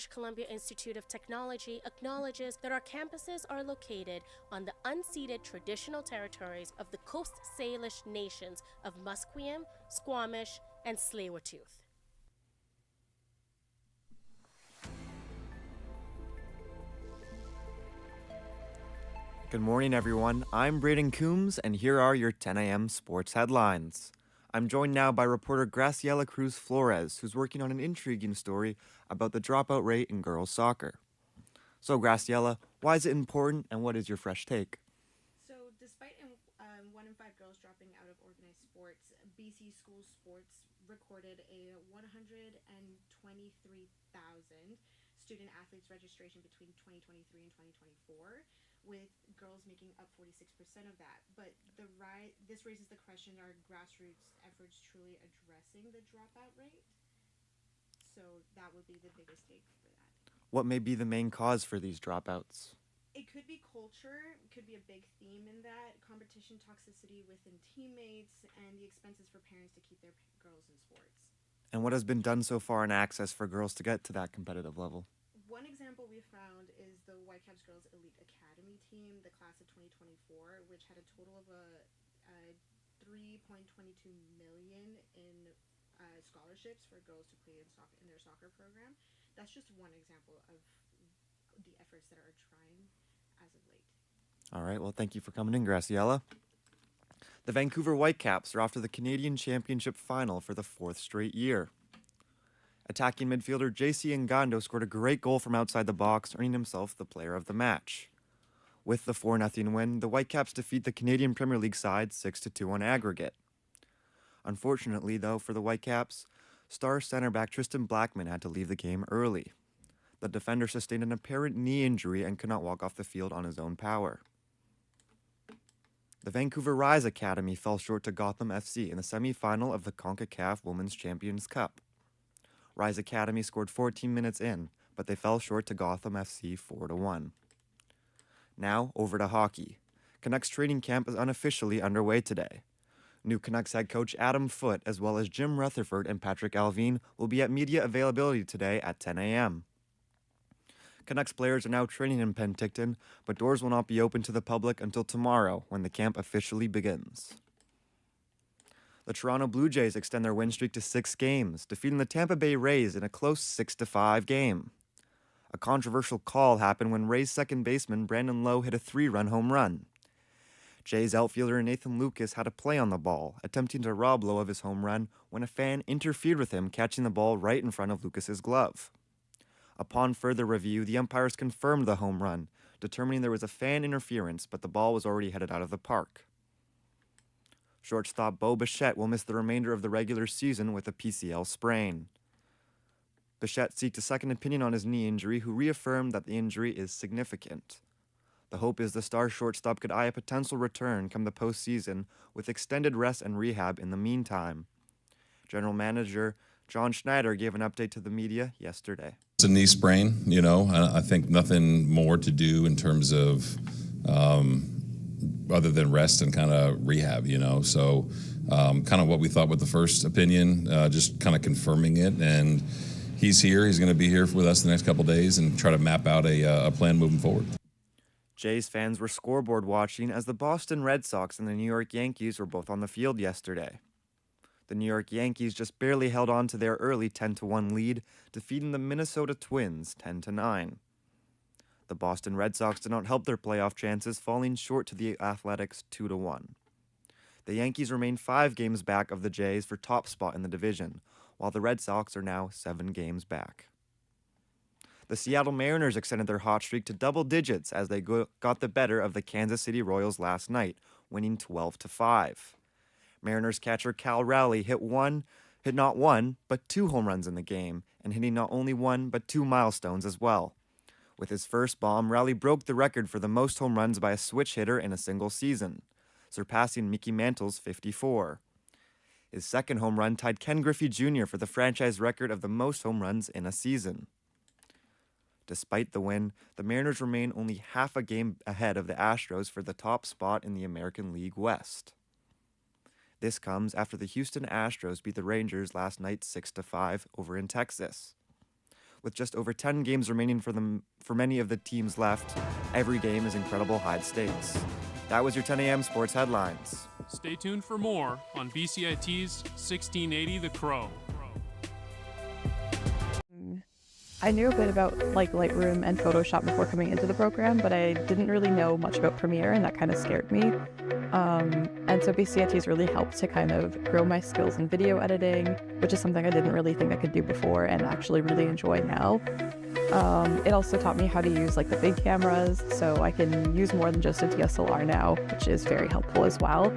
British Columbia Institute of Technology acknowledges that our campuses are located on the unceded traditional territories of the Coast Salish nations of Musqueam, Squamish, and Tsleil-Waututh. Good morning, everyone. I'm Braden Coombs, and here are your 10 a.m. sports headlines. I'm joined now by reporter Graciela Cruz Flores, who's working on an intriguing story about the dropout rate in girls soccer. So, Graciela, why is it important, and what is your fresh take? So, despite 1 in 5 girls dropping out of organized sports, BC school sports recorded a 123,000 student athletes registration between 2023 and 2024, with girls making up 46% of that. But this raises the question, are grassroots efforts truly addressing the dropout rate? So that would be the biggest take for that. What may be the main cause for these dropouts? It could be culture, could be a big theme in that, competition toxicity within teammates, and the expenses for parents to keep their girls in sports. And what has been done so far in access for girls to get to that competitive level? One example we found is the Whitecaps Girls Elite Academy team, the class of 2024, which had a total of $3.22 million in scholarships for girls to play in their soccer program. That's just one example of the efforts that are trying as of late. All right, well, thank you for coming in, Graciela. The Vancouver Whitecaps are off to the Canadian Championship final for the 4th straight year. Attacking midfielder JC Ngando scored a great goal from outside the box, earning himself the player of the match. With the 4-0 win, the Whitecaps defeat the Canadian Premier League side 6-2 on aggregate. Unfortunately, though, for the Whitecaps, star center back Tristan Blackman had to leave the game early. The defender sustained an apparent knee injury and could not walk off the field on his own power. The Vancouver Rise Academy fell short to Gotham FC in the semi-final of the CONCACAF Women's Champions Cup. Rise Academy scored 14 minutes in, but they fell short to Gotham FC 4-1. Now, over to hockey. Canucks training camp is unofficially underway today. New Canucks head coach Adam Foote, as well as Jim Rutherford and Patrick Alvin, will be at media availability today at 10 a.m. Canucks players are now training in Penticton, but doors will not be open to the public until tomorrow, when the camp officially begins. The Toronto Blue Jays extend their win streak to 6 games, defeating the Tampa Bay Rays in a close 6-5 game. A controversial call happened when Rays second baseman Brandon Lowe hit a 3-run home run. Jays outfielder Nathan Lucas had a play on the ball, attempting to rob Lowe of his home run when a fan interfered with him, catching the ball right in front of Lucas's glove. Upon further review, the umpires confirmed the home run, determining there was a fan interference, but the ball was already headed out of the park. Shortstop Bo Bichette will miss the remainder of the regular season with a PCL sprain. Bichette seeked a second opinion on his knee injury, who reaffirmed that the injury is significant. The hope is the star shortstop could eye a potential return come the postseason with extended rest and rehab in the meantime. General Manager John Schneider gave an update to the media yesterday. It's a knee sprain, I think nothing more to do in terms of other than rest and kind of rehab, So kind of what we thought with the first opinion, just kind of confirming it. And he's here. He's going to be here with us the next couple of days and try to map out a plan moving forward. Jays fans were scoreboard watching as the Boston Red Sox and the New York Yankees were both on the field yesterday. The New York Yankees just barely held on to their early 10-1 lead, defeating the Minnesota Twins 10-9. The Boston Red Sox did not help their playoff chances, falling short to the Athletics 2-1. The Yankees remain 5 games back of the Jays for top spot in the division, while the Red Sox are now 7 games back. The Seattle Mariners extended their hot streak to double digits as they got the better of the Kansas City Royals last night, winning 12-5. Mariners catcher Cal Raleigh hit not one, but 2 home runs in the game, and hitting not only 1, but 2 milestones as well. With his first bomb, Raleigh broke the record for the most home runs by a switch hitter in a single season, surpassing Mickey Mantle's 54. His second home run tied Ken Griffey Jr. for the franchise record of the most home runs in a season. Despite the win, the Mariners remain only half a game ahead of the Astros for the top spot in the American League West. This comes after the Houston Astros beat the Rangers last night 6-5 over in Texas. With just over 10 games remaining for many of the teams left, every game is incredible high stakes. That was your 10 a.m. Sports Headlines. Stay tuned for more on BCIT's 1680 The Crow. I knew a bit about Lightroom and Photoshop before coming into the program, but I didn't really know much about Premiere, and that kind of scared me. And so BCIT has really helped to kind of grow my skills in video editing, which is something I didn't really think I could do before and actually really enjoy now. It also taught me how to use the big cameras, so I can use more than just a DSLR now, which is very helpful as well.